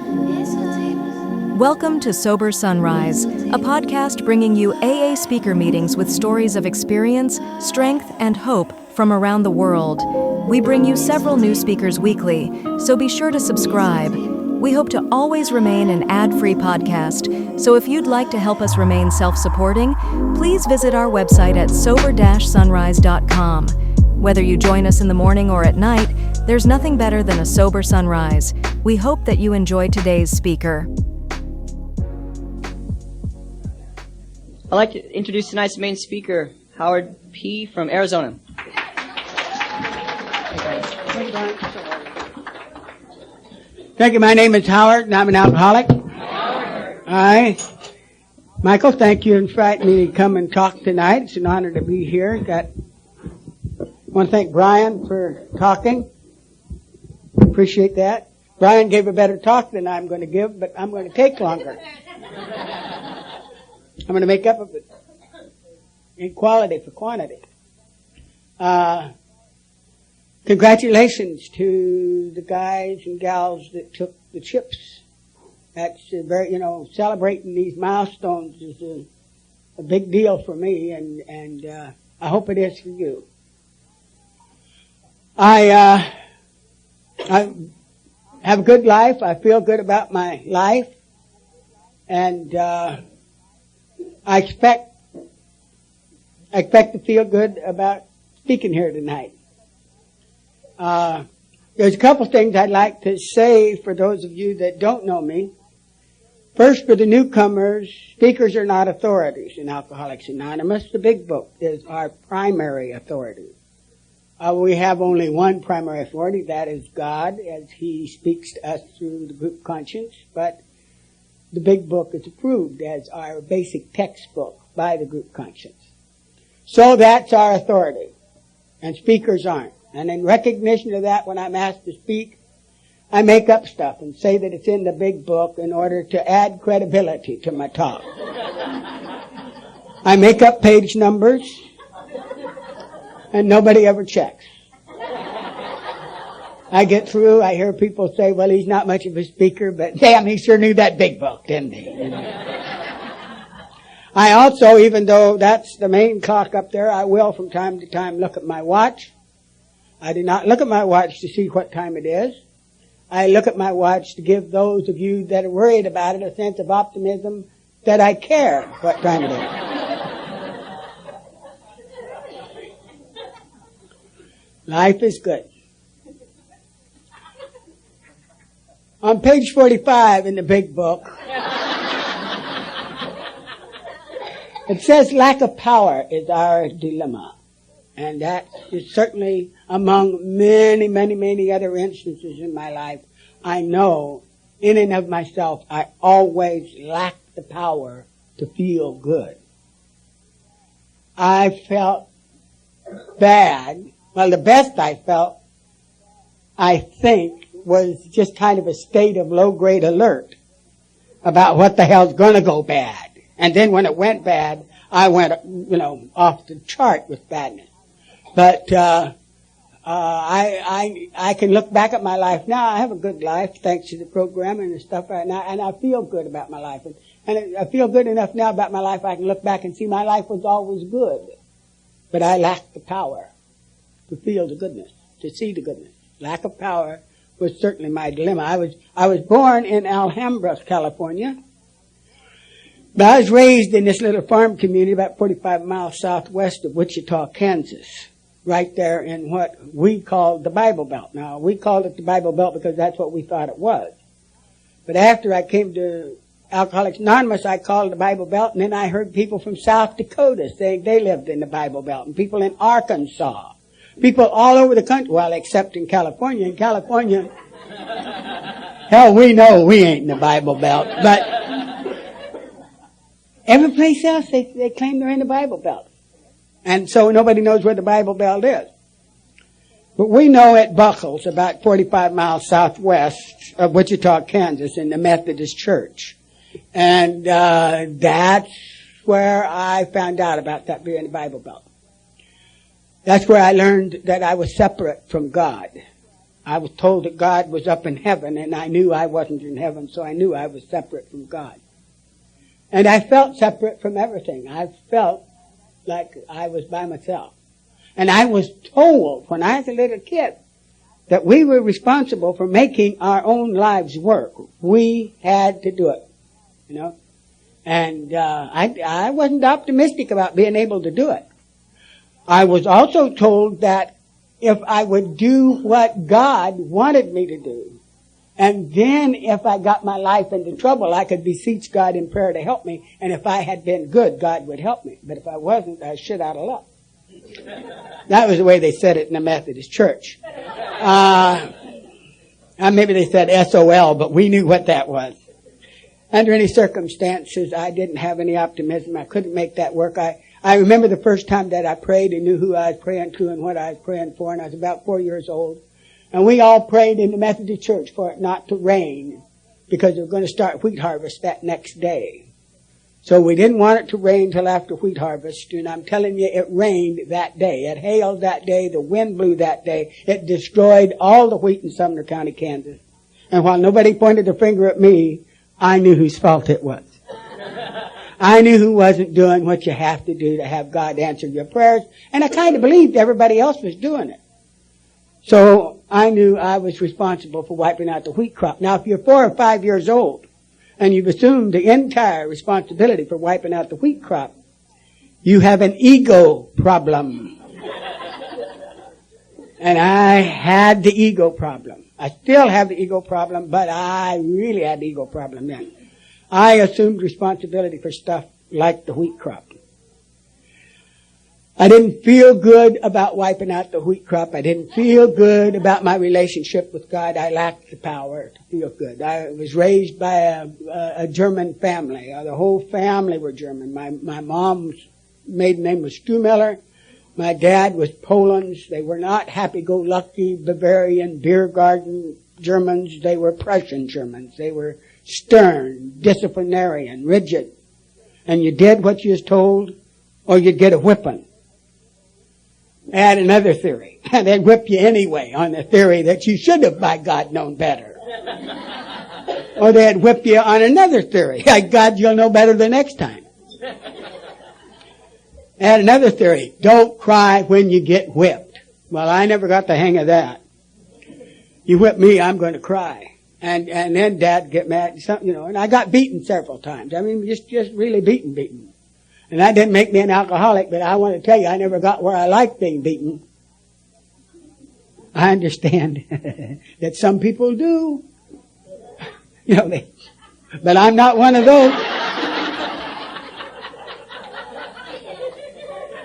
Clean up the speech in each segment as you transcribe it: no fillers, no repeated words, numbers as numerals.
Welcome to Sober Sunrise, a podcast bringing you AA speaker meetings with stories of experience, strength, and hope from around the world. We bring you several new speakers weekly, so be sure to subscribe. We hope to always remain an ad-free podcast, so if you'd like to help us remain self-supporting, please visit our website at sober-sunrise.com. Whether you join us in the morning or at night, there's nothing better than a sober sunrise. We hope that you enjoy today's speaker. I'd like to introduce tonight's main speaker, Howard P. from Arizona. Thank you. My name is Howard, and I'm an alcoholic. Hi. Michael, thank you for inviting me to come and talk tonight. It's an honor to be here. I want to thank Brian for talking. Appreciate that. Brian gave a better talk than I'm going to give, but I'm going to take longer. I'm going to make up of it in quality for quantity. Congratulations to the guys and gals that took the chips. That's very, celebrating these milestones is a big deal for me, and I hope it is for you. I have a good life. I feel good about my life, and I expect to feel good about speaking here tonight. There's a couple things I'd like to say for those of you that don't know me. First, for the newcomers, speakers are not authorities in Alcoholics Anonymous. The Big Book is our primary authority. We have only one primary authority, that is God, as He speaks to us through the group conscience, but the Big Book is approved as our basic textbook by the group conscience. So that's our authority, and speakers aren't. And in recognition of that, when I'm asked to speak, I make up stuff and say that it's in the Big Book in order to add credibility to my talk. I make up page numbers, and nobody ever checks. I get through, I hear people say, well, he's not much of a speaker, but damn, he sure knew that Big Book, didn't he? I also, even though that's the main clock up there, I will from time to time look at my watch. I do not look at my watch to see what time it is. I look at my watch to give those of you that are worried about it a sense of optimism that I care what time it is. Life is good. On page 45 in the Big Book, it says lack of power is our dilemma. And that is certainly among many, many, many other instances in my life. I know in and of myself I always lack the power to feel good. I felt bad. Well, the best I felt, I think, was just kind of a state of low-grade alert about what the hell's going to go bad. And then when it went bad, I went, off the chart with badness. But I can look back at my life now. I have a good life thanks to the program and the stuff right now, and I feel good about my life. And I feel good enough now about my life I can look back and see my life was always good. But I lacked the power to feel the goodness, to see the goodness. Lack of power was certainly my dilemma. I was born in Alhambra, California. But I was raised in this little farm community about 45 miles southwest of Wichita, Kansas. Right there in what we called the Bible Belt. Now, we called it the Bible Belt because that's what we thought it was. But after I came to Alcoholics Anonymous, I called it the Bible Belt, and then I heard people from South Dakota saying they lived in the Bible Belt, and people in Arkansas. People all over the country, well, except in California. In California, hell, we know we ain't in the Bible Belt, but every place else they claim they're in the Bible Belt. And so nobody knows where the Bible Belt is. But we know it buckles about 45 miles southwest of Wichita, Kansas, in the Methodist Church. And that's where I found out about that being the Bible Belt. That's where I learned that I was separate from God. I was told that God was up in heaven, and I knew I wasn't in heaven, so I knew I was separate from God. And I felt separate from everything. I felt like I was by myself. And I was told when I was a little kid that we were responsible for making our own lives work. We had to do it, you know. And I wasn't optimistic about being able to do it. I was also told that if I would do what God wanted me to do, and then if I got my life into trouble, I could beseech God in prayer to help me. And if I had been good, God would help me. But if I wasn't, I was shit out of luck. That was the way they said it in the Methodist Church. Maybe they said SOL, but we knew what that was. Under any circumstances, I didn't have any optimism. I couldn't make that work. I remember the first time that I prayed and knew who I was praying to and what I was praying for, and I was about 4 years old. And we all prayed in the Methodist Church for it not to rain because they were going to start wheat harvest that next day. So we didn't want it to rain till after wheat harvest, and I'm telling you, it rained that day. It hailed that day. The wind blew that day. It destroyed all the wheat in Sumner County, Kansas. And while nobody pointed the finger at me, I knew whose fault it was. I knew who wasn't doing what you have to do to have God answer your prayers, and I kind of believed everybody else was doing it. So I knew I was responsible for wiping out the wheat crop. Now, if you're 4 or 5 years old and you've assumed the entire responsibility for wiping out the wheat crop, you have an ego problem. And I had the ego problem. I still have the ego problem, but I really had the ego problem then. I assumed responsibility for stuff like the wheat crop. I didn't feel good about wiping out the wheat crop. I didn't feel good about my relationship with God. I lacked the power to feel good. I was raised by a German family. The whole family were German. My mom's maiden name was Stuhmiller. My dad was Poland's. They were not happy-go-lucky Bavarian beer garden Germans. They were Prussian Germans. They were stern, disciplinarian, rigid. And you did what you was told or you'd get a whipping. Add another theory. They'd whip you anyway on the theory that you should have, by God, known better. Or they'd whip you on another theory. By God, you'll know better the next time. Add another theory. Don't cry when you get whipped. Well, I never got the hang of that. You whip me, I'm going to cry. And then Dad get mad, and I got beaten several times. I mean, just really beaten. And that didn't make me an alcoholic, but I want to tell you, I never got where I liked being beaten. I understand that some people do. But I'm not one of those.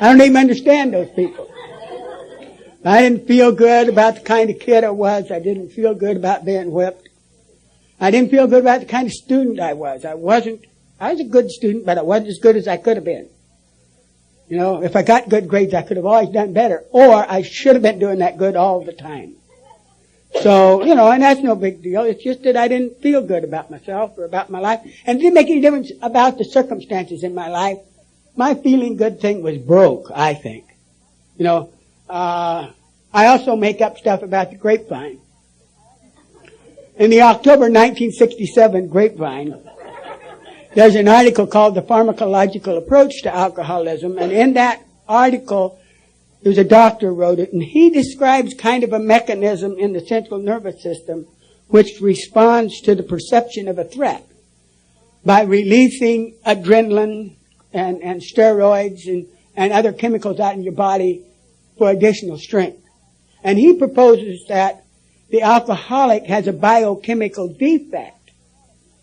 I don't even understand those people. I didn't feel good about the kind of kid I was. I didn't feel good about being whipped. I didn't feel good about the kind of student I was. I was a good student, but I wasn't as good as I could have been. If I got good grades, I could have always done better. Or I should have been doing that good all the time. So, and that's no big deal. It's just that I didn't feel good about myself or about my life. And it didn't make any difference about the circumstances in my life. My feeling good thing was broke, I think. I also make up stuff about the grapevine. In the October 1967 Grapevine, there's an article called The Pharmacological Approach to Alcoholism, and in that article, there's a doctor wrote it, and he describes kind of a mechanism in the central nervous system which responds to the perception of a threat by releasing adrenaline and steroids and other chemicals out in your body for additional strength. And he proposes that the alcoholic has a biochemical defect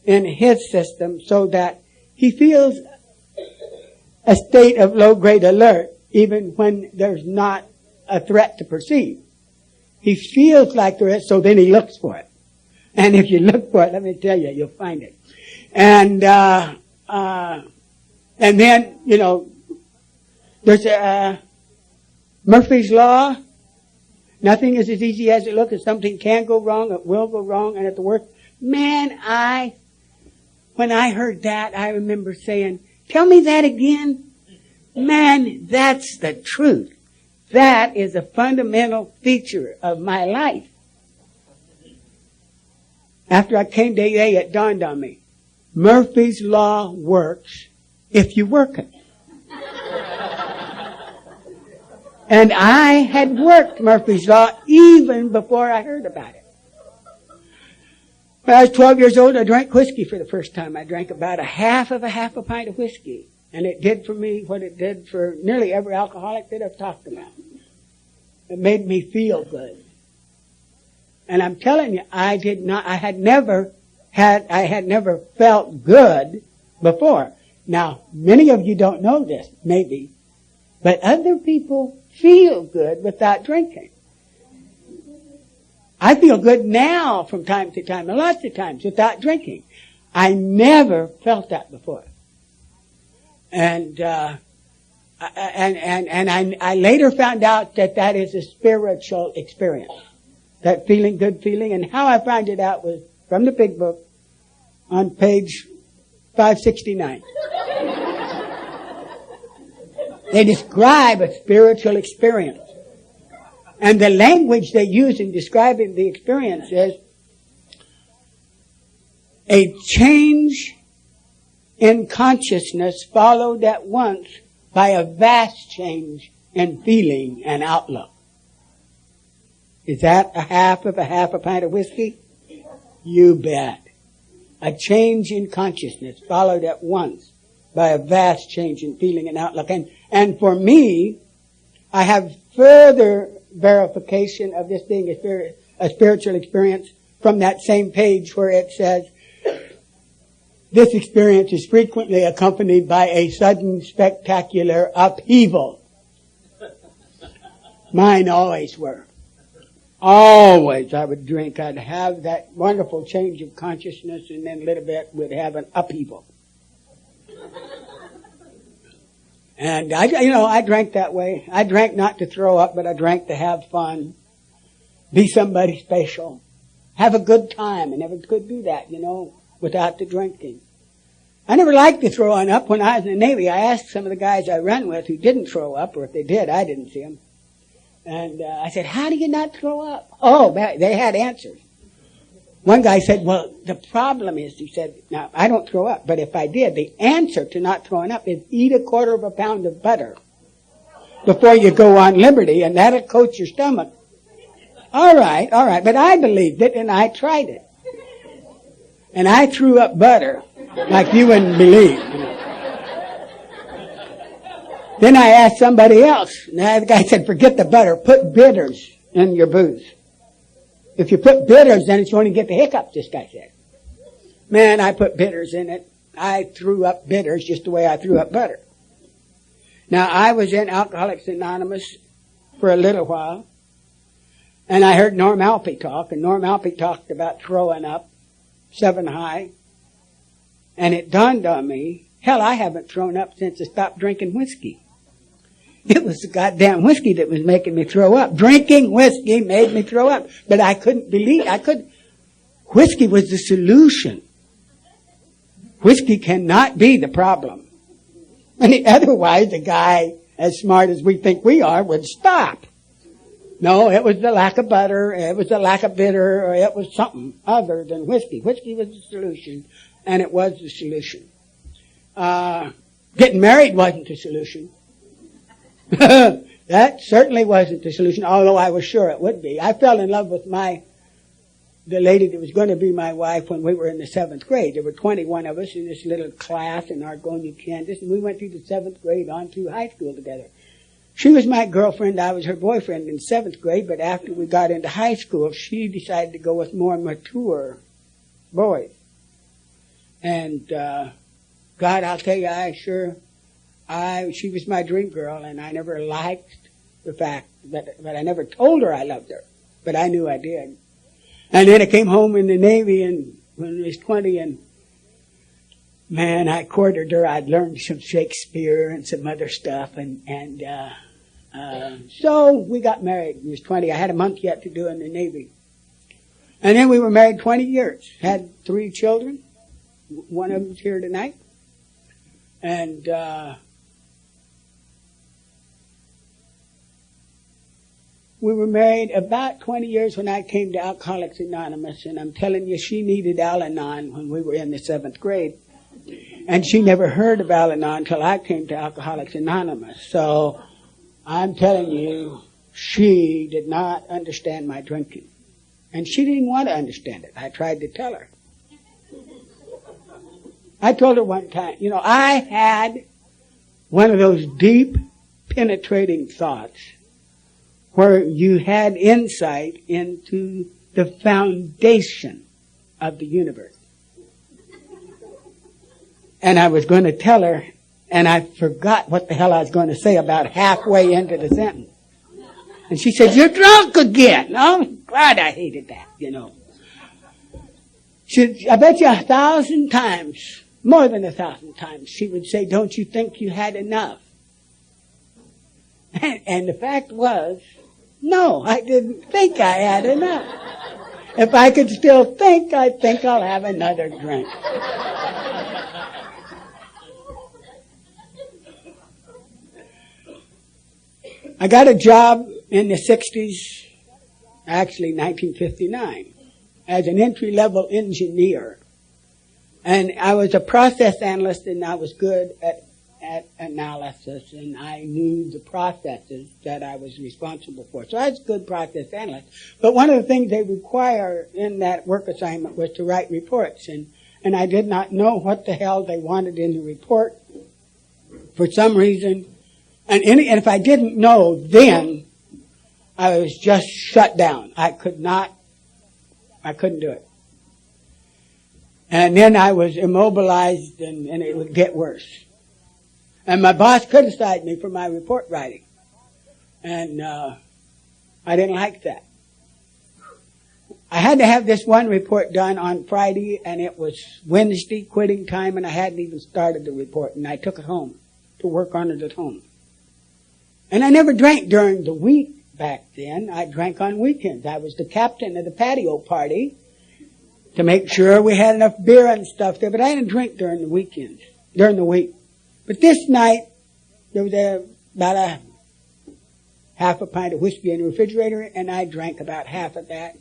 in his system so that he feels a state of low-grade alert even when there's not a threat to perceive. He feels like there is, so then he looks for it. And if you look for it, let me tell you, you'll find it. And then, there's Murphy's Law. Nothing is as easy as it looks. If something can go wrong, it will go wrong. And at the worst, man, when I heard that, I remember saying, tell me that again. Man, that's the truth. That is a fundamental feature of my life. After I came to AA, it dawned on me. Murphy's Law works if you work it. And I had worked Murphy's Law even before I heard about it. When I was 12 years old, I drank whiskey for the first time. I drank about a half a pint of whiskey. And it did for me what it did for nearly every alcoholic that I've talked about. It made me feel good. And I'm telling you, I had never felt good before. Now, many of you don't know this, maybe, but other people feel good without drinking. I feel good now from time to time, and lots of times without drinking. I never felt that before. And I later found out that is a spiritual experience. That feeling, good feeling. And how I found it out was from the Big Book on page 569. They describe a spiritual experience. And the language they use in describing the experience is a change in consciousness followed at once by a vast change in feeling and outlook. Is that a half a pint of whiskey? You bet. A change in consciousness followed at once by a vast change in feeling and outlook. And for me, I have further verification of this being a spiritual experience from that same page where it says, this experience is frequently accompanied by a sudden spectacular upheaval. Mine always were. Always I would drink. I'd have that wonderful change of consciousness and then a little bit would have an upheaval. And I drank that way. I drank not to throw up, but I drank to have fun, be somebody special, have a good time. I never could do that, without the drinking. I never liked to throw up. When I was in the Navy, I asked some of the guys I ran with who didn't throw up, or if they did, I didn't see them. And I said, how do you not throw up? Oh, they had answers. One guy said, well, the problem is, he said, now, I don't throw up, but if I did, the answer to not throwing up is eat 1/4 pound of butter before you go on liberty, and that'll coat your stomach. All right, but I believed it, and I tried it. And I threw up butter like you wouldn't believe. Then I asked somebody else, and the guy said, forget the butter, put bitters in your booze. If you put bitters in it, you only get the hiccups, this guy said. Man, I put bitters in it. I threw up bitters just the way I threw up butter. Now, I was in Alcoholics Anonymous for a little while, and I heard Norm Alpey talk, and Norm Alpey talked about throwing up 7 high, and it dawned on me, hell, I haven't thrown up since I stopped drinking whiskey. It was the goddamn whiskey that was making me throw up. Drinking whiskey made me throw up. But I couldn't believe, whiskey was the solution. Whiskey cannot be the problem. And otherwise, a guy as smart as we think we are would stop. No, it was the lack of butter, it was the lack of bitter, or it was something other than whiskey. Whiskey was the solution, and it was the solution. Getting married wasn't the solution. That certainly wasn't the solution, although I was sure it would be. I fell in love with the lady that was going to be my wife when we were in the 7th grade. There were 21 of us in this little class in Argonia, Kansas, and we went through the 7th grade on through high school together. She was my girlfriend, I was her boyfriend in 7th grade, but after we got into high school, she decided to go with more mature boys. And, God, I'll tell you, she was my dream girl, and I never liked the fact that I never told her I loved her, but I knew I did. And then I came home in the Navy and when I was 20, and man, I courted her. I'd learned some Shakespeare and some other stuff, and so we got married. I was 20. I had a month yet to do in the Navy. And then we were married 20 years. Had 3 children. One of them's here tonight. And We were married about 20 years when I came to Alcoholics Anonymous, and I'm telling you, she needed Al-Anon when we were in the 7th grade. And she never heard of Al-Anon until I came to Alcoholics Anonymous. So I'm telling you, she did not understand my drinking. And she didn't want to understand it. I tried to tell her. I told her one time, I had one of those deep, penetrating thoughts where you had insight into the foundation of the universe. And I was going to tell her, and I forgot what the hell I was going to say about halfway into the sentence. And she said, "You're drunk again." I'm glad I hated that, She said, I bet you 1,000 times, more than 1,000 times, she would say, "Don't you think you had enough?" And the fact was, no, I didn't think I had enough. If I could still think, I think I'll have another drink. I got a job in the 60s, actually 1959, as an entry-level engineer. And I was a process analyst, and I was good at analysis, and I knew the processes that I was responsible for. So I was a good process analyst. But one of the things they require in that work assignment was to write reports, and I did not know what the hell they wanted in the report for some reason. And if I didn't know then, I was just shut down. I couldn't do it. And then I was immobilized, and it would get worse. And my boss criticized me for my report writing. And I didn't like that. I had to have this one report done on Friday, and it was Wednesday, quitting time, and I hadn't even started the report. And I took it home to work on it at home. And I never drank during the week back then. I drank on weekends. I was the captain of the patio party to make sure we had enough beer and stuff there. But I didn't drink during the weekends, during the week. But this night, there was about a half a pint of whiskey in the refrigerator, and I drank about half of that.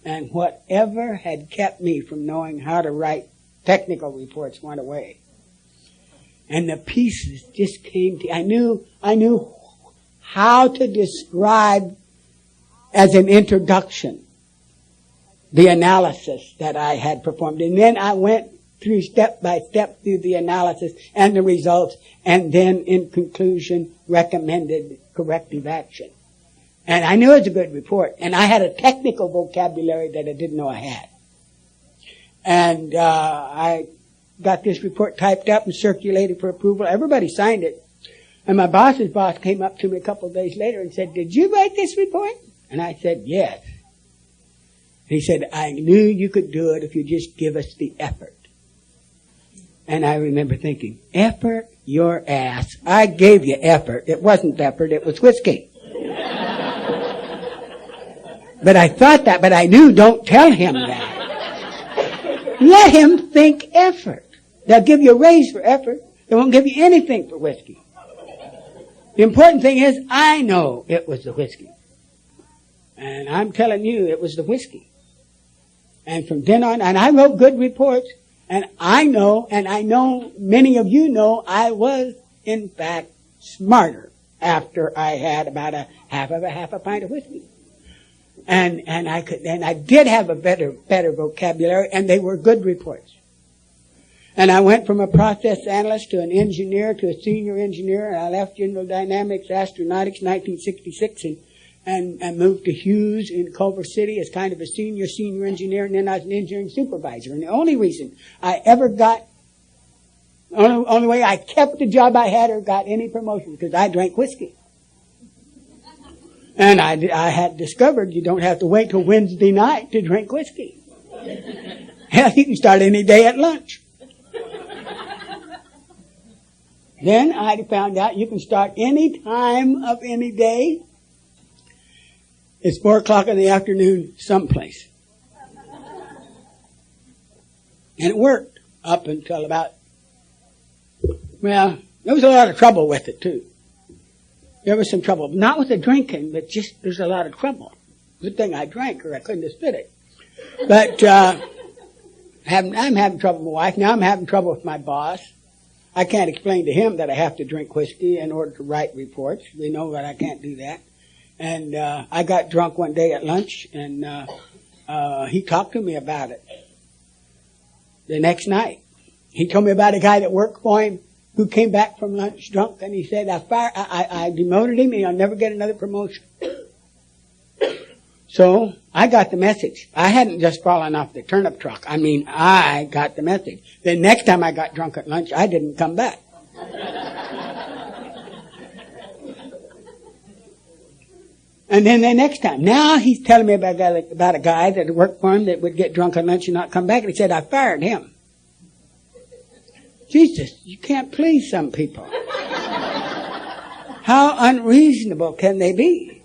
And whatever had kept me from knowing how to write technical reports went away. And the pieces just came to, I knew how to describe as an introduction the analysis that I had performed. And then I went through step by step through the analysis and the results, and then in conclusion recommended corrective action. And I knew it was a good report, and I had a technical vocabulary that I didn't know I had. And I got this report typed up and circulated for approval. Everybody signed it. And my boss's boss came up to me a couple of days later and said, "Did you write this report?" And I said, "Yes." He said, "I knew you could do it if you just give us the effort." And I remember thinking, effort your ass. I gave you effort. It wasn't effort, it was whiskey. But I thought that, but I knew, don't tell him that. Let him think effort. They'll give you a raise for effort. They won't give you anything for whiskey. The important thing is, I know it was the whiskey. And I'm telling you, it was the whiskey. And from then on, and I wrote good reports, and I know many of you know, I was, in fact, smarter after I had about a half a pint of whiskey. And I did have a better vocabulary, and they were good reports. And I went from a process analyst to an engineer to a senior engineer, and I left General Dynamics Astronautics 1966 and moved to Hughes in Culver City as kind of a senior engineer, and then I was an engineering supervisor. And the only reason I ever only way I kept the job I had or got any promotion, because I drank whiskey. And I had discovered you don't have to wait till Wednesday night to drink whiskey. Hell, you can start any day at lunch. Then I found out you can start any time of any day. It's 4 o'clock in the afternoon someplace. And it worked up until about, well, there was a lot of trouble with it too. There was some trouble. Not with the drinking, but just there's a lot of trouble. Good thing I drank or I couldn't have stood it. But I'm having trouble with my wife. Now I'm having trouble with my boss. I can't explain to him that I have to drink whiskey in order to write reports. We know that I can't do that. And I got drunk one day at lunch, and he talked to me about it. The next night, he told me about a guy that worked for him who came back from lunch drunk, and he said, I demoted him, and I'll never get another promotion. So I got the message. I hadn't just fallen off the turnip truck. I mean, I got the message. The next time I got drunk at lunch, I didn't come back. And then the next time, now he's telling me about a guy that worked for him that would get drunk at lunch and not come back. And he said, I fired him. Jesus, you can't please some people. How unreasonable can they be?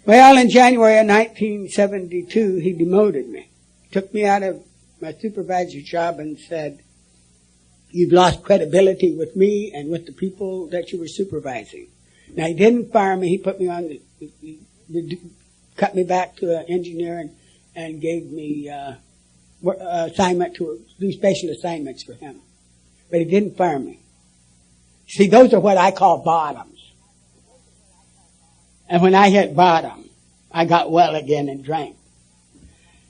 Well, in January of 1972, he demoted me. Took me out of my supervisor's job and said, you've lost credibility with me and with the people that you were supervising. Now, he didn't fire me. He put me on, cut me back to an engineer and gave me assignment to do special assignments for him. But he didn't fire me. See, those are what I call bottoms. And when I hit bottom, I got well again and drank.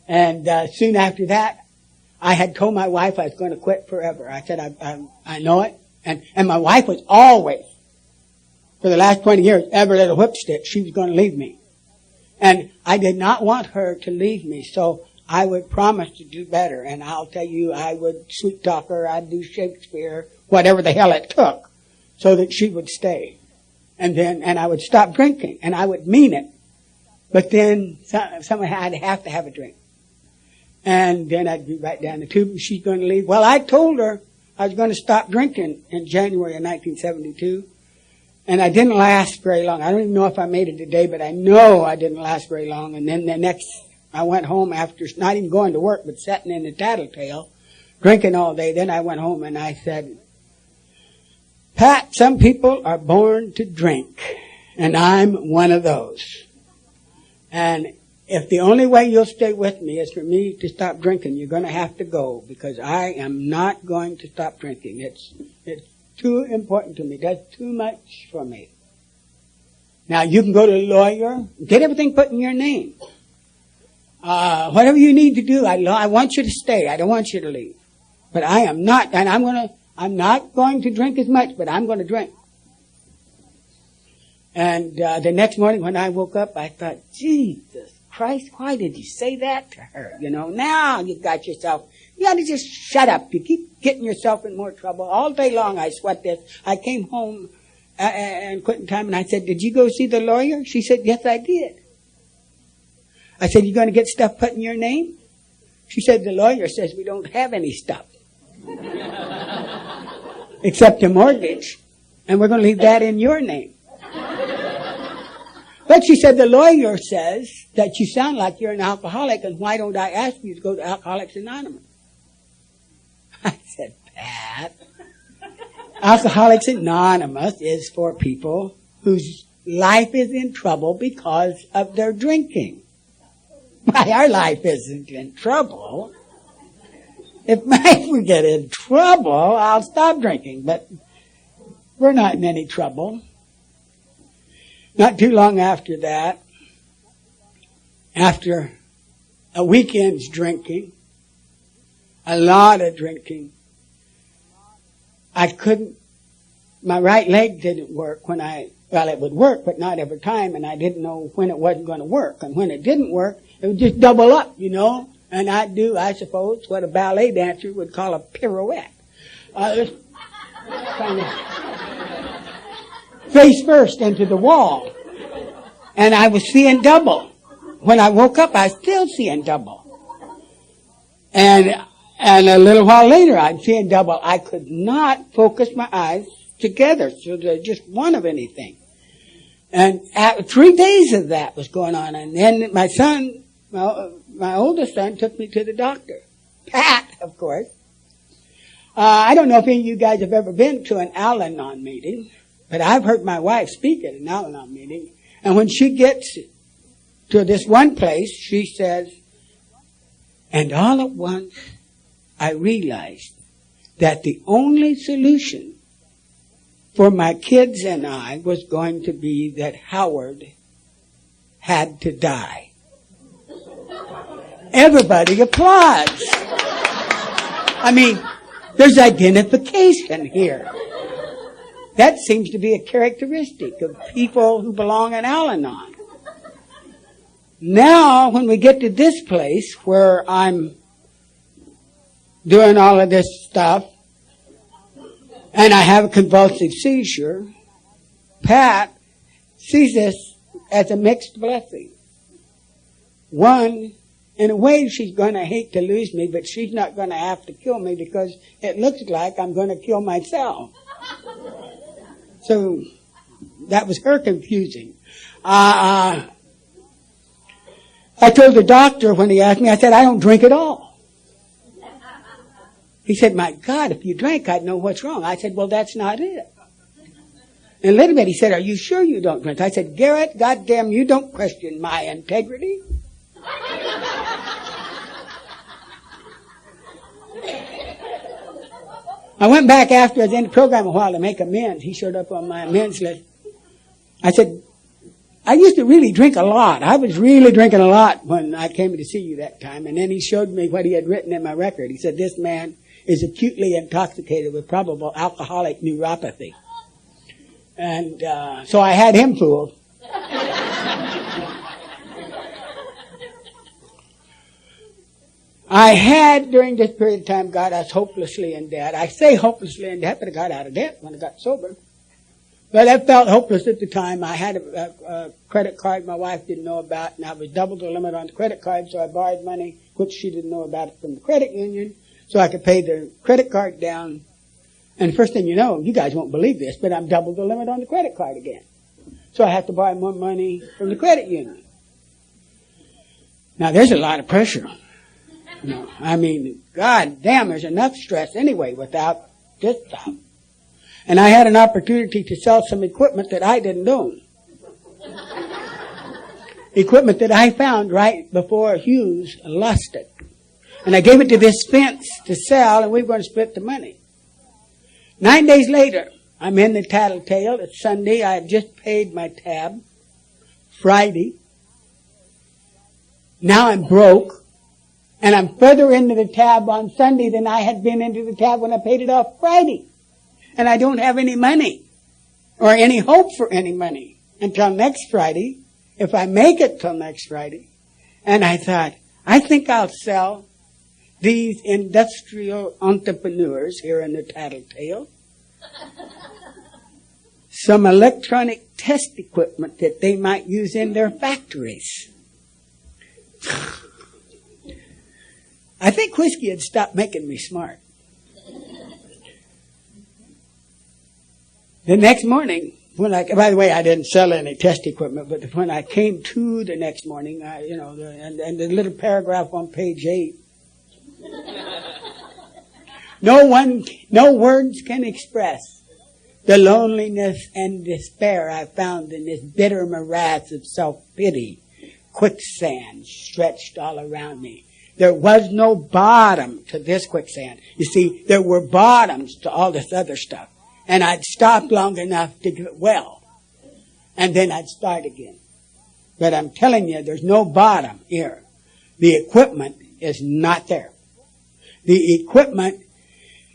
And soon after that, I had told my wife I was going to quit forever. I said, I know it. And my wife was always, for the last 20 years, every little whipstick, she was going to leave me. And I did not want her to leave me, so I would promise to do better. And I'll tell you, I would sweet talk her, I'd do Shakespeare, whatever the hell it took, so that she would stay. And I would stop drinking, and I would mean it. But then somehow I'd have to have a drink. And then I'd be right down the tube, and she's going to leave. Well, I told her I was going to stop drinking in January of 1972. And I didn't last very long. I don't even know if I made it today, but I know I didn't last very long. And then I went home after not even going to work, but sitting in the tattletale, drinking all day. Then I went home and I said, Pat, some people are born to drink, and I'm one of those. And if the only way you'll stay with me is for me to stop drinking, you're going to have to go, because I am not going to stop drinking. It's too important to me. That's too much for me. Now, you can go to a lawyer, get everything put in your name. Whatever you need to do, I want you to stay. I don't want you to leave. But I am not, and I'm not going to drink as much, but I'm going to drink. And the next morning when I woke up, I thought, Jesus Christ, why did you say that to her? You know, now you've got yourself, you ought to just shut up. You keep getting yourself in more trouble. All day long I sweat this. I came home and quitting time, and I said, did you go see the lawyer? She said, yes, I did. I said, you going to get stuff put in your name? She said, the lawyer says we don't have any stuff. Except a mortgage. And we're going to leave that in your name. But she said, the lawyer says that you sound like you're an alcoholic, and why don't I ask you to go to Alcoholics Anonymous? I said, Pat, Alcoholics Anonymous is for people whose life is in trouble because of their drinking. Why, our life isn't in trouble. If we get in trouble, I'll stop drinking. But we're not in any trouble. Not too long after that, after a weekend's drinking, a lot of drinking, my right leg didn't work it would work, but not every time, and I didn't know when it wasn't going to work. And when it didn't work, it would just double up, you know. And I'd do, I suppose, what a ballet dancer would call a pirouette. Just kind of face first into the wall. And I was seeing double. When I woke up, I was still seeing double. And a little while later, I'd seeing double. I could not focus my eyes together, so there's just one of anything. And 3 days of that was going on. And then my son, my oldest son, took me to the doctor. Pat, of course. I don't know if any of you guys have ever been to an Al-Anon meeting, But I've heard my wife speak at an Al-Anon meeting, and when she gets to this one place, she says, and all at once I realized that the only solution for my kids and I was going to be that Howard had to die. Everybody applauds. I mean, there's identification here. That seems to be a characteristic of people who belong in Al-Anon. Now, when we get to this place where I'm doing all of this stuff, and I have a convulsive seizure, Pat sees this as a mixed blessing. One, in a way, she's going to hate to lose me, but she's not going to have to kill me because it looks like I'm going to kill myself. So that was her confusing. I told the doctor when he asked me, I said, I don't drink at all. He said, my God, if you drank, I'd know what's wrong. I said, well, that's not it. In a little bit, he said, are you sure you don't drink? I said, Garrett, goddamn, you don't question my integrity. I went back after I was in the program a while to make amends. He showed up on my amends list. I said, I used to really drink a lot. I was really drinking a lot when I came to see you that time. And then he showed me what he had written in my record. He said, this man is acutely intoxicated with probable alcoholic neuropathy. And so I had him fooled. I had, during this period of time, got us hopelessly in debt. I say hopelessly in debt, but I got out of debt when I got sober. But I felt hopeless at the time. I had a credit card my wife didn't know about, and I was double the limit on the credit card, so I borrowed money, which she didn't know about, from the credit union, so I could pay the credit card down. And first thing you know, you guys won't believe this, but I'm double the limit on the credit card again. So I have to borrow more money from the credit union. Now, there's a lot of pressure. No, I mean, God damn, there's enough stress anyway without this stuff. And I had an opportunity to sell some equipment that I didn't own. Equipment that I found right before Hughes lost it. And I gave it to this fence to sell, and we were going to split the money. 9 days later, I'm in the Tattletale. It's Sunday. I had just paid my tab. Friday. Now I'm broke. And I'm further into the tab on Sunday than I had been into the tab when I paid it off Friday. And I don't have any money or any hope for any money until next Friday, if I make it till next Friday. And I thought, I think I'll sell these industrial entrepreneurs here in the Tattletale some electronic test equipment that they might use in their factories. I think whiskey had stopped making me smart. The next morning, by the way, I didn't sell any test equipment, but when I came to the next morning, and the little paragraph on page 8, no words can express the loneliness and despair I found in this bitter morass of self-pity, quicksand stretched all around me. There was no bottom to this quicksand. You see, there were bottoms to all this other stuff. And I'd stop long enough to get well. And then I'd start again. But I'm telling you, there's no bottom here. The equipment is not there. The equipment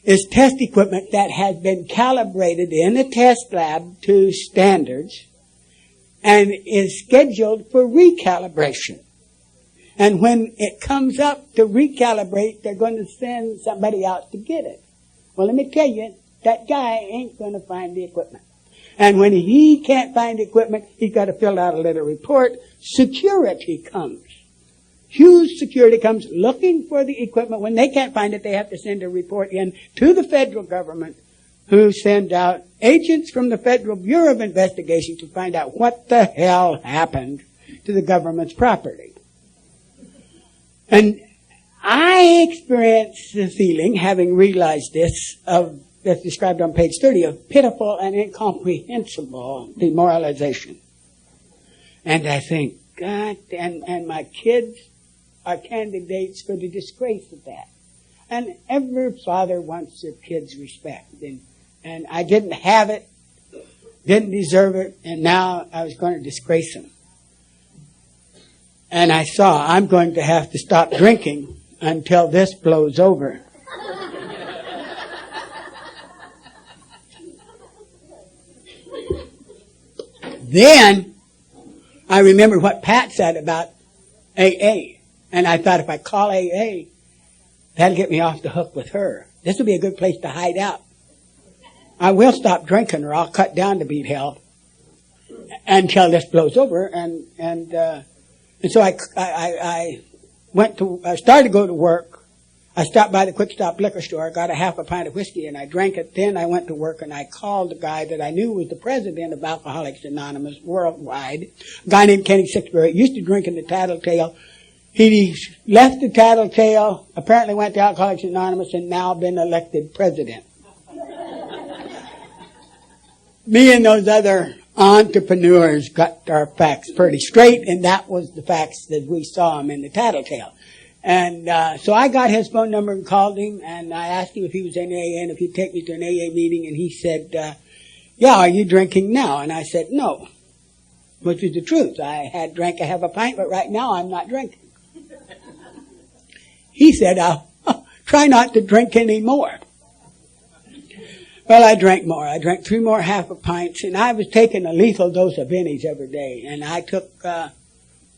is test equipment that has been calibrated in a test lab to standards and is scheduled for recalibration. And when it comes up to recalibrate, they're going to send somebody out to get it. Well, let me tell you, that guy ain't going to find the equipment. And when he can't find the equipment, he's got to fill out a little report. Security comes. Huge security comes looking for the equipment. When they can't find it, they have to send a report in to the federal government, who send out agents from the Federal Bureau of Investigation to find out what the hell happened to the government's property. And I experienced the feeling, having realized this, of that's described on page 30 of pitiful and incomprehensible demoralization. And I think, God, and my kids are candidates for the disgrace of that. And every father wants their kids' respect. And I didn't have it, didn't deserve it, and now I was going to disgrace them. And I saw I'm going to have to stop drinking until this blows over. Then I remembered what Pat said about AA. And I thought if I call AA, that'll get me off the hook with her. This will be a good place to hide out. I will stop drinking or I'll cut down to beat hell until this blows over. And so I started to go to work. I stopped by the Quick Stop liquor store, got a half a pint of whiskey, and I drank it. Then I went to work, and I called the guy that I knew was the president of Alcoholics Anonymous worldwide, a guy named Kenny Sixbury. He used to drink in the Tattletale. He left the Tattletale, apparently went to Alcoholics Anonymous, and now been elected president. Me and those other entrepreneurs got our facts pretty straight, and that was the facts that we saw him in the Tattletale. And so I got his phone number and called him, and I asked him if he was in AA and if he'd take me to an AA meeting, and he said, yeah, are you drinking now? And I said, no, which is the truth. I had drank a half a pint, but right now I'm not drinking. He said, I'll try not to drink any more. Well, I drank more. I drank 3 more half a pints, and I was taking a lethal dose of pennies every day. And I took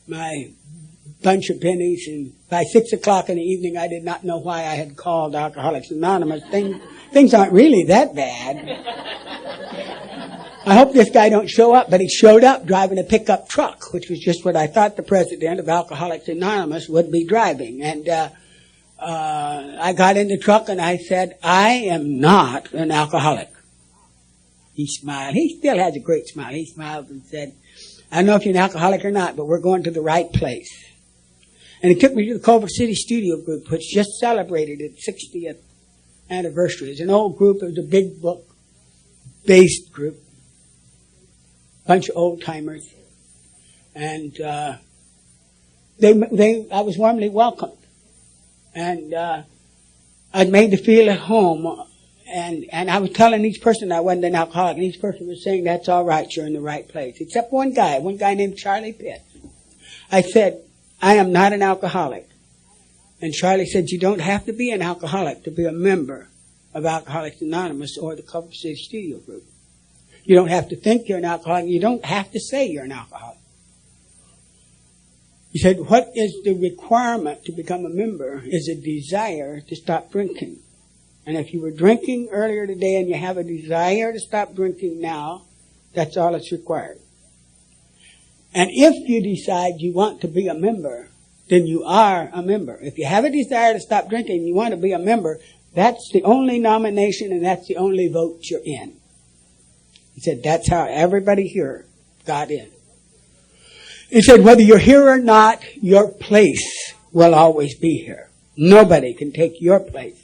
my bunch of pennies, and by 6 o'clock in the evening, I did not know why I had called Alcoholics Anonymous. Things aren't really that bad. I hope this guy don't show up, but he showed up driving a pickup truck, which was just what I thought the president of Alcoholics Anonymous would be driving. And I got in the truck and I said, I am not an alcoholic. He smiled. He still has a great smile. He smiled and said, I don't know if you're an alcoholic or not, but we're going to the right place. And he took me to the Culver City Studio Group, which just celebrated its 60th anniversary. It's an old group. It was a big book-based group. Bunch of old-timers. And I was warmly welcomed. And I'd made to feel at home. And I was telling each person I wasn't an alcoholic. And each person was saying, that's all right, you're in the right place. Except one guy named Charlie Pitts. I said, I am not an alcoholic. And Charlie said, you don't have to be an alcoholic to be a member of Alcoholics Anonymous or the Culver City Studio Group. You don't have to think you're an alcoholic. You don't have to say you're an alcoholic. He said, what is the requirement to become a member is a desire to stop drinking. And if you were drinking earlier today and you have a desire to stop drinking now, that's all that's required. And if you decide you want to be a member, then you are a member. If you have a desire to stop drinking and you want to be a member, that's the only nomination and that's the only vote you're in. He said, that's how everybody here got in. He said, whether you're here or not, your place will always be here. Nobody can take your place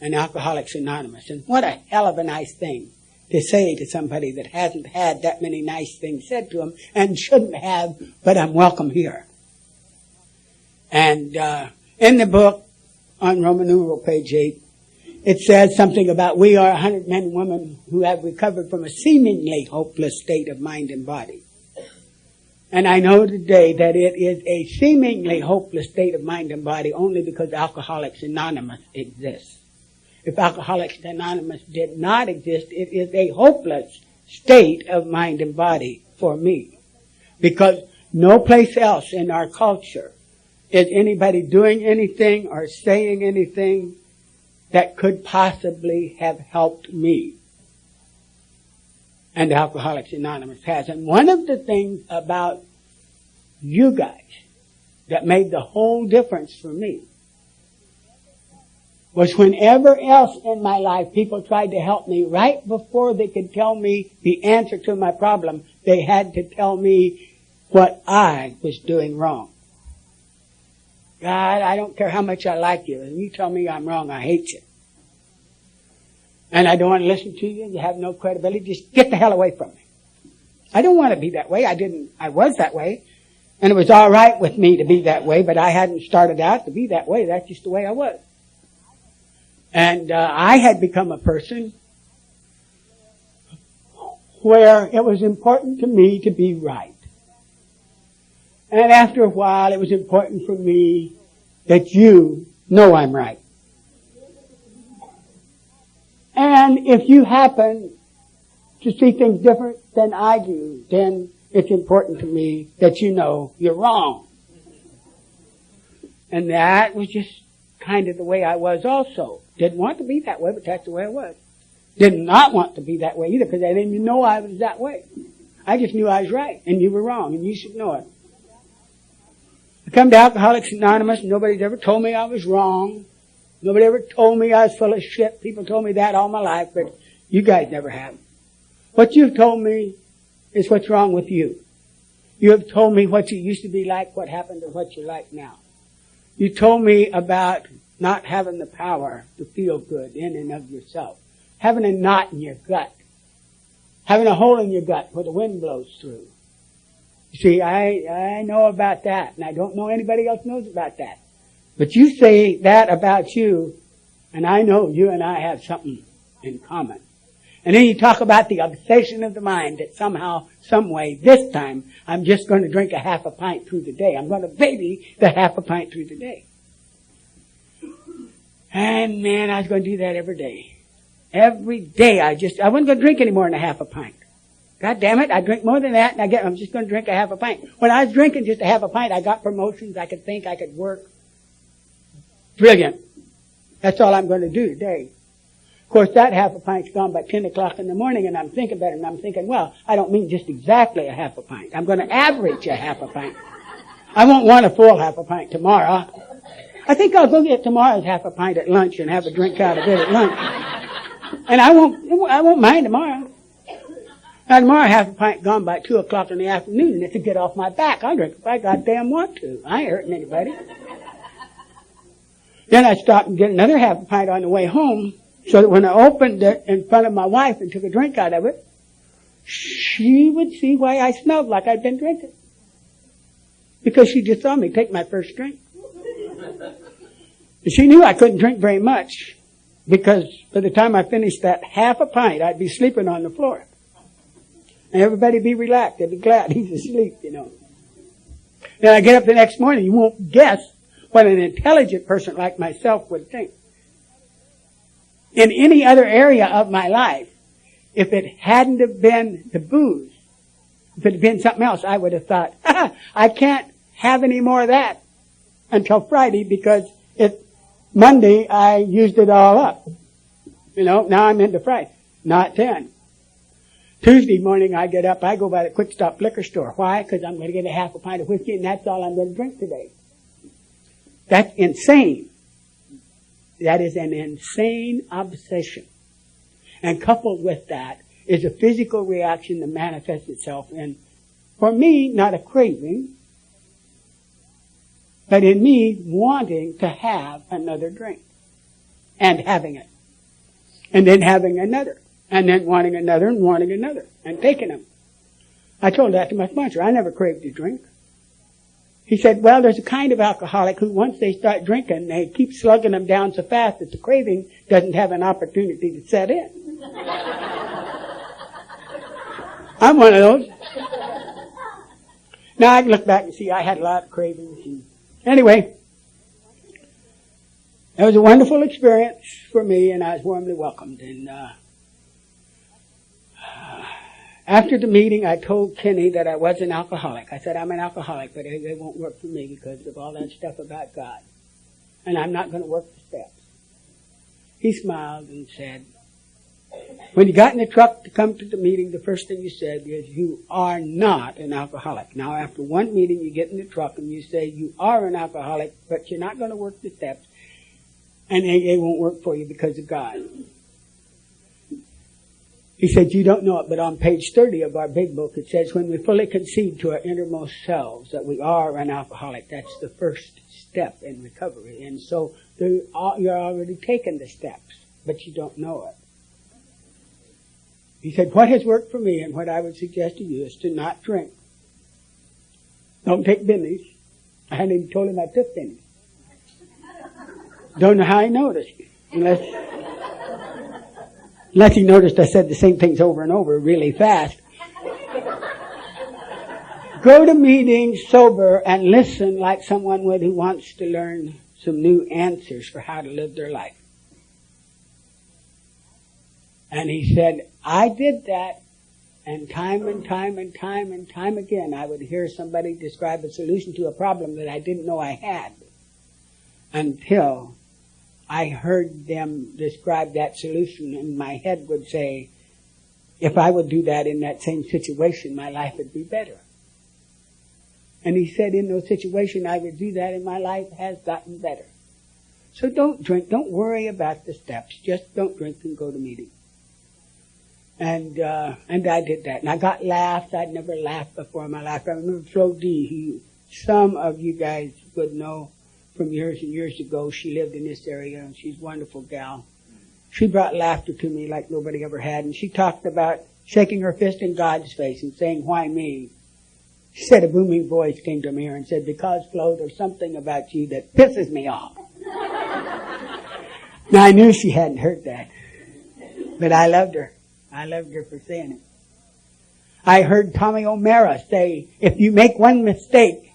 in Alcoholics Anonymous. And what a hell of a nice thing to say to somebody that hasn't had that many nice things said to him and shouldn't have, but I'm welcome here. And in the book, on Roman numeral page 8, it says something about we are 100 men and women who have recovered from a seemingly hopeless state of mind and body. And I know today that it is a seemingly hopeless state of mind and body only because Alcoholics Anonymous exists. If Alcoholics Anonymous did not exist, it is a hopeless state of mind and body for me. Because no place else in our culture is anybody doing anything or saying anything that could possibly have helped me. And Alcoholics Anonymous has. And one of the things about you guys that made the whole difference for me was whenever else in my life people tried to help me, right before they could tell me the answer to my problem, they had to tell me what I was doing wrong. God, I don't care how much I like you. If you tell me I'm wrong, I hate you. And I don't want to listen to you. You have no credibility. Just get the hell away from me. I don't want to be that way. I was that way. And it was all right with me to be that way, but I hadn't started out to be that way. That's just the way I was. And I had become a person where it was important to me to be right. And after a while, it was important for me that you know I'm right. And if you happen to see things different than I do, then it's important to me that you know you're wrong. And that was just kind of the way I was also. Didn't want to be that way, but that's the way I was. Did not want to be that way either, because I didn't even know I was that way. I just knew I was right, and you were wrong, and you should know it. I come to Alcoholics Anonymous, and nobody's ever told me I was wrong. Nobody ever told me I was full of shit. People told me that all my life, but you guys never have. What you've told me is what's wrong with you. You have told me what you used to be like, what happened, and what you're like now. You told me about not having the power to feel good in and of yourself. Having a knot in your gut. Having a hole in your gut where the wind blows through. You see, I know about that, and I don't know anybody else knows about that. But you say that about you, and I know you and I have something in common. And then you talk about the obsession of the mind that somehow, some way, this time, I'm just going to drink a half a pint through the day. I'm going to baby the half a pint through the day. And man, I was going to do that every day. Every day I wasn't going to drink any more than a half a pint. God damn it, I drink more than that, and I'm just going to drink a half a pint. When I was drinking just a half a pint, I got promotions, I could think, I could work. Brilliant. That's all I'm going to do today. Of course, that half a pint's gone by 10 o'clock in the morning, and I'm thinking better, and I'm thinking, well, I don't mean just exactly a half a pint. I'm going to average a half a pint. I won't want a full half a pint tomorrow. I think I'll go get tomorrow's half a pint at lunch and have a drink out of it at lunch. And I won't mind tomorrow. Now tomorrow half a pint gone by 2 o'clock in the afternoon, and if it get off my back, I'll drink if I goddamn want to. I ain't hurting anybody. Then I stopped and get another half a pint on the way home, so that when I opened it in front of my wife and took a drink out of it, she would see why I smelled like I'd been drinking. Because she just saw me take my first drink. And she knew I couldn't drink very much, because by the time I finished that half a pint, I'd be sleeping on the floor. And everybody be relaxed. They'd be glad he's asleep, you know. Then I get up the next morning, you won't guess what an intelligent person like myself would think. In any other area of my life, if it hadn't have been the booze, if it had been something else, I would have thought, I can't have any more of that until Friday, because Monday I used it all up. You know, now I'm into Friday. Not then. Tuesday morning I get up, I go by the Quick Stop liquor store. Why? Because I'm going to get a half a pint of whiskey, and that's all I'm going to drink today. That's insane. That is an insane obsession. And coupled with that is a physical reaction that manifests itself in, for me, not a craving, but in me wanting to have another drink. And having it. And then having another. And then wanting another and wanting another. And taking them. I told that to my sponsor. I never craved a drink. He said, well, there's a kind of alcoholic who once they start drinking, they keep slugging them down so fast that the craving doesn't have an opportunity to set in. I'm one of those. Now I can look back and see I had a lot of cravings. And anyway, it was a wonderful experience for me, and I was warmly welcomed. And after the meeting, I told Kenny that I was an alcoholic. I said, I'm an alcoholic, but it won't work for me because of all that stuff about God. And I'm not going to work the steps. He smiled and said, when you got in the truck to come to the meeting, the first thing you said is, you are not an alcoholic. Now, after one meeting, you get in the truck and you say, you are an alcoholic, but you're not going to work the steps. And it won't work for you because of God. He said, you don't know it, but on page 30 of our big book, it says, when we fully concede to our innermost selves that we are an alcoholic, that's the first step in recovery. And so you're already taking the steps, but you don't know it. He said, what has worked for me and what I would suggest to you is to not drink. Don't take bennies. I hadn't even told him I took bennies. Don't know how he noticed. Unless he noticed I said the same things over and over really fast. Go to meetings sober and listen like someone would who wants to learn some new answers for how to live their life. And he said, I did that, and time again, I would hear somebody describe a solution to a problem that I didn't know I had until I heard them describe that solution, and my head would say, if I would do that in that same situation, my life would be better. And he said, in those situations I would do that, and my life has gotten better. So don't drink. Don't worry about the steps. Just don't drink and go to meetings. And I did that. And I got laughed. I'd never laughed before in my life. I remember Flo D, who some of you guys would know from years and years ago. She lived in this area, and she's a wonderful gal. She brought laughter to me like nobody ever had. And she talked about shaking her fist in God's face and saying, why me? She said a booming voice came to me and said, because, Flo, there's something about you that pisses me off. Now, I knew she hadn't heard that. But I loved her. I loved her for saying it. I heard Tommy O'Mara say, if you make one mistake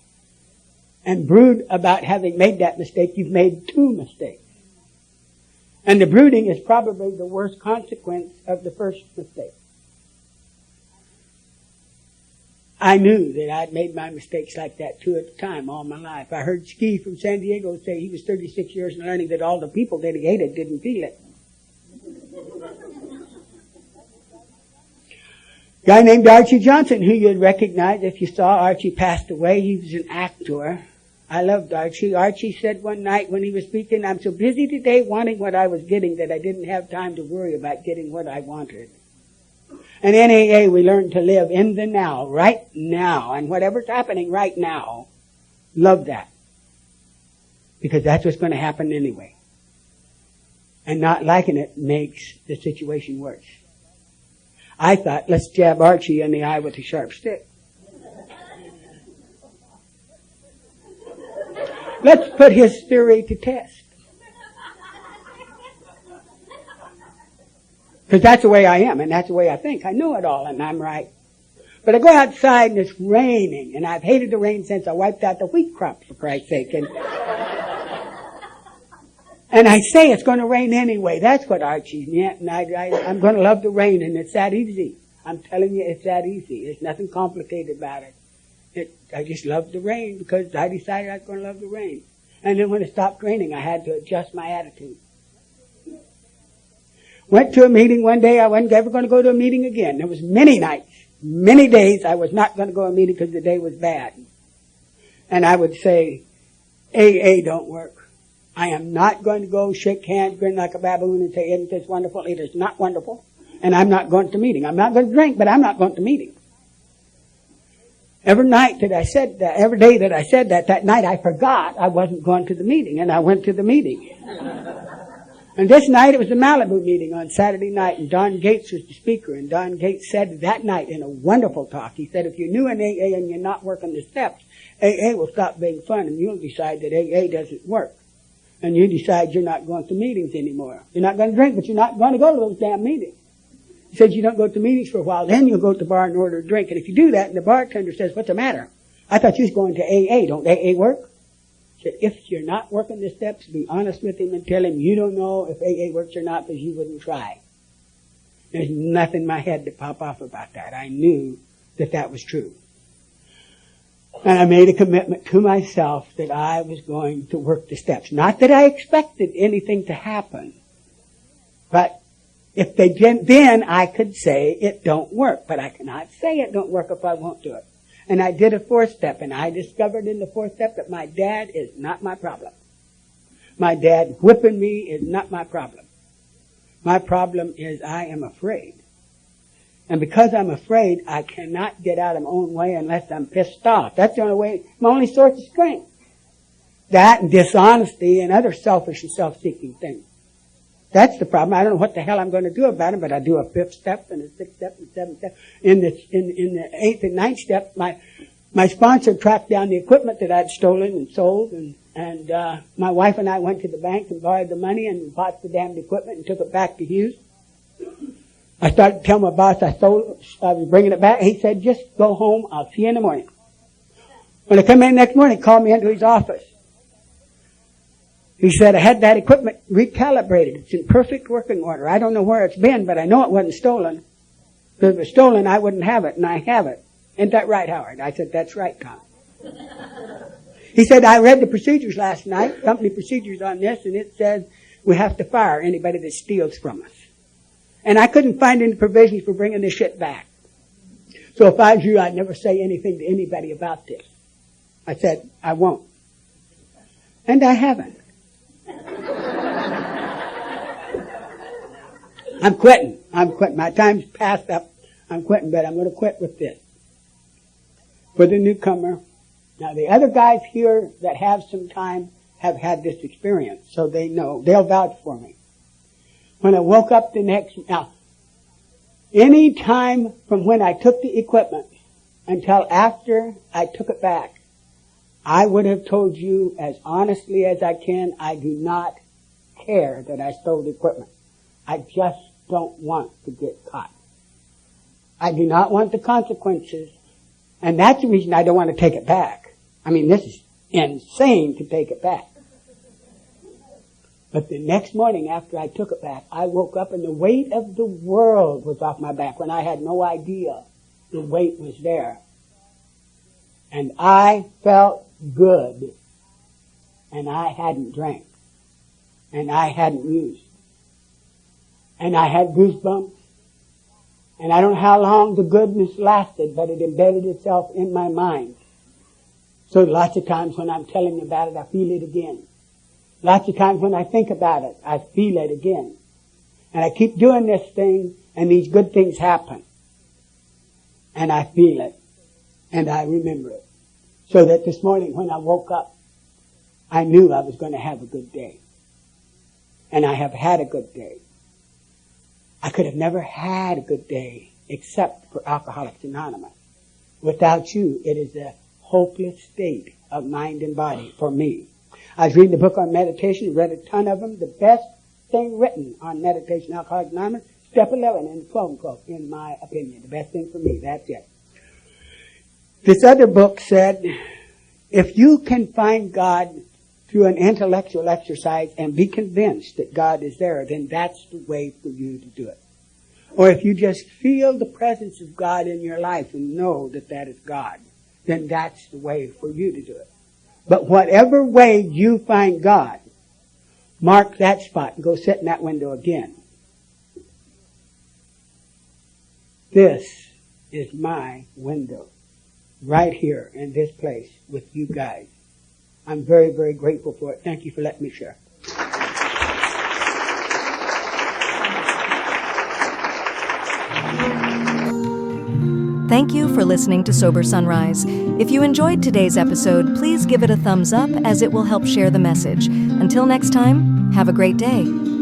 and brood about having made that mistake, you've made two mistakes. And the brooding is probably the worst consequence of the first mistake. I knew that I'd made my mistakes like that too at the time, all my life. I heard Ski from San Diego say he was 36 years and learning that all the people that he hated didn't feel it. Guy named Archie Johnson, who you'd recognize if you saw Archie passed away. He was an actor. I loved Archie. Archie said one night when he was speaking, I'm so busy today wanting what I was getting that I didn't have time to worry about getting what I wanted. And in AA, we learn to live in the now, right now. And whatever's happening right now, love that. Because that's what's going to happen anyway. And not liking it makes the situation worse. I thought, let's jab Archie in the eye with a sharp stick. Let's put his theory to test. Because that's the way I am, and that's the way I think. I know it all, and I'm right. But I go outside and it's raining, and I've hated the rain since I wiped out the wheat crop, for Christ's sake. And I say it's going to rain anyway. That's what Archie meant, and I'm going to love the rain, and it's that easy. I'm telling you, it's that easy. There's nothing complicated about it. I just love the rain because I decided I was going to love the rain. And then when it stopped raining, I had to adjust my attitude. Went to a meeting one day. I wasn't ever going to go to a meeting again. There was many nights, many days I was not going to go to a meeting because the day was bad. And I would say, AA don't work. I am not going to go shake hands, grin like a baboon and say, isn't this wonderful? It is not wonderful. And I'm not going to meeting. I'm not going to drink, but I'm not going to meeting. Every night that I said that, every day that I said that night I forgot I wasn't going to the meeting, and I went to the meeting. And this night it was the Malibu meeting on Saturday night, and Don Gates was the speaker, and Don Gates said that night in a wonderful talk, he said, if you're new in AA and you're not working the steps, AA will stop being fun, and you'll decide that AA doesn't work. And you decide you're not going to meetings anymore. You're not going to drink, but you're not going to go to those damn meetings. He said you don't go to meetings for a while, then you'll go to the bar and order a drink. And if you do that, and the bartender says, what's the matter? I thought you was going to AA. Don't AA work? He said, if you're not working the steps, be honest with him and tell him you don't know if AA works or not because you wouldn't try. There's nothing in my head to pop off about that. I knew that that was true. And I made a commitment to myself that I was going to work the steps. Not that I expected anything to happen, but if they didn't, then I could say it don't work. But I cannot say it don't work if I won't do it. And I did a fourth step, and I discovered in the fourth step that my dad is not my problem. My dad whipping me is not my problem. My problem is I am afraid. And because I'm afraid, I cannot get out of my own way unless I'm pissed off. That's the only way, my only source of strength. That and dishonesty and other selfish and self-seeking things. That's the problem. I don't know what the hell I'm going to do about it, but I do a 5th step and a 6th step and a 7th step. In the 8th and 9th step, my sponsor tracked down the equipment that I'd stolen and sold, and my wife and I went to the bank and borrowed the money and bought the damned equipment and took it back to Hughes. I started to tell my boss I was bringing it back. He said, just go home. I'll see you in the morning. When I come in the next morning, he called me into his office. He said, I had that equipment recalibrated. It's in perfect working order. I don't know where it's been, but I know it wasn't stolen. If it was stolen, I wouldn't have it, and I have it. Isn't that right, Howard? I said, that's right, Tom. He said, I read the procedures last night, company procedures on this, and it says we have to fire anybody that steals from us. And I couldn't find any provisions for bringing this shit back. So if I was you, I'd never say anything to anybody about this. I said, I won't. And I haven't. I'm quitting. My time's passed up. I'm quitting, but I'm going to quit with this. For the newcomer. Now, the other guys here that have some time have had this experience, so they know. They'll vouch for me. When I woke up now, any time from when I took the equipment until after I took it back, I would have told you as honestly as I can, I do not care that I stole the equipment. I just don't want to get caught. I do not want the consequences, and that's the reason I don't want to take it back. I mean, this is insane to take it back. But the next morning after I took it back, I woke up and the weight of the world was off my back when I had no idea the weight was there. And I felt good. And I hadn't drank. And I hadn't used. And I had goosebumps. And I don't know how long the goodness lasted, but it embedded itself in my mind. So lots of times when I'm telling you about it, I feel it again. Lots of times when I think about it, I feel it again. And I keep doing this thing, and these good things happen. And I feel it. And I remember it. So that this morning when I woke up, I knew I was going to have a good day. And I have had a good day. I could have never had a good day except for Alcoholics Anonymous. Without you, it is a hopeless state of mind and body for me. I was reading the book on meditation, read a ton of them. The best thing written on meditation, Alcoholics Anonymous, step 11 in the 12 quote, in my opinion. The best thing for me, that's it. This other book said, if you can find God through an intellectual exercise and be convinced that God is there, then that's the way for you to do it. Or if you just feel the presence of God in your life and know that that is God, then that's the way for you to do it. But whatever way you find God, mark that spot and go sit in that window again. This is my window. Right here in this place with you guys. I'm very, very grateful for it. Thank you for letting me share. Thank you for listening to Sober Sunrise. If you enjoyed today's episode, please give it a thumbs up as it will help share the message. Until next time, have a great day.